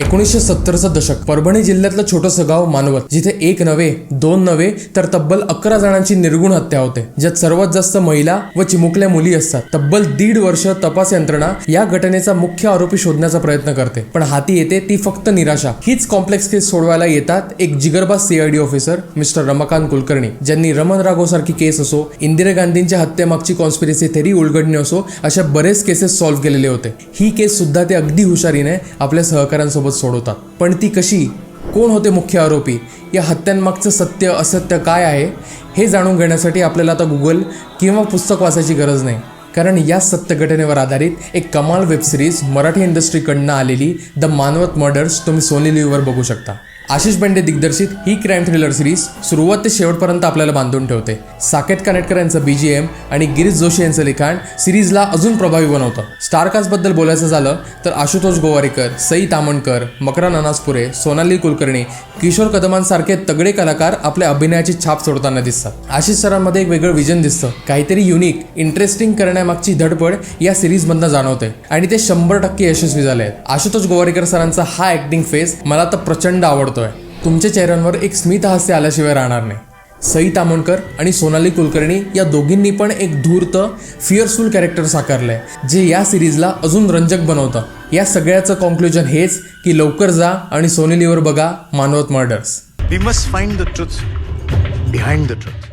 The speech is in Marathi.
1970चं दशक. परभणी जिल्ह्यातलं छोटंसं गाव मानवत, जिथे एक नव्हे दोन नव्हे तर तब्बल 11 जणांची निर्गुण हत्या होते, ज्यात सर्वात जास्त महिला व चिमुकल्या मुली असतात. तब्बल 1.5 वर्ष तपास यंत्रणा या घटनेचा मुख्य आरोपी शोधण्याचा प्रयत्न करते, पण हाती येते ती फक्त निराशा. हीच कॉम्प्लेक्स केस सोडवायला येतात एक जिगरबाज CID officer mister Ramakant Kulkarni, ज्यांनी रमण राघव सारखी केस असो, इंदिरा गांधींच्या हत्येमागची कॉन्स्पिरसी थेरी उलगडणे असो, अशा बरेच केसेस सॉल्व्ह केलेले होते. ही केस सुद्धा ते अगदी हुशारीने आपल्या सहकाऱ्यांसोबत सोडवतात. पण ती कशी? कोण होते मुख्य आरोपी? या हत्यांमागचं सत्य असत्य काय आहे हे जाणून घेण्यासाठी आपल्याला आता गुगल किंवा पुस्तक वाचायची गरज नाही, कारण या सत्य घटनेवर आधारित एक कमाल वेबसिरीज मराठी इंडस्ट्रीकडनं आलेली द मानवत मर्डर्स तुम्ही सोनी लिव्हवर बघू शकता. आशिष बेंडे दिग्दर्शित ही क्राईम थ्रिलर सिरीज सुरुवात ते शेवटपर्यंत आपल्याला बांधून ठेवते. साकेत कानेटकर यांचं BGM आणि गिरीश जोशी यांचं लिखाण सिरीजला अजून प्रभावी बनवतं. स्टारकास्टबद्दल बोलायचं झालं तर आशुतोष गोवारीकर, सई तामणकर, मकरा ननासपुरे, सोनाली कुलकर्णी, किशोर कदमांसारखे तगडे कलाकार आपल्या अभिनयाची छाप सोडताना दिसतात. आशिष सरांमध्ये एक वेगळं विजन दिसतं. काहीतरी युनिक, इंटरेस्टिंग करण्यामागची धडपड या सिरीजमधनं जाणवते आणि ते 100% यशस्वी झाले आहेत. आशुतोष गोवारीकर सरांचा हा ऍक्टिंग फेस मला तर प्रचंड आवडतो. तुमच्या चेहऱ्यांवर एक स्मित हास्य आल्याशिवाय राहणार नाही. सई तामणकर आणि सोनाली कुलकर्णी या दोघींनी पण एक धूर्त, फिअरफुल कॅरेक्टर साकारलंय, जे या सिरीजला अजून रंजक बनवतं. या सगळ्याचं कॉन्क्लुजन हेच की लवकर जा आणि सोनी लिव्हवर बघा Manwat murders. We must find the truth behind the truth.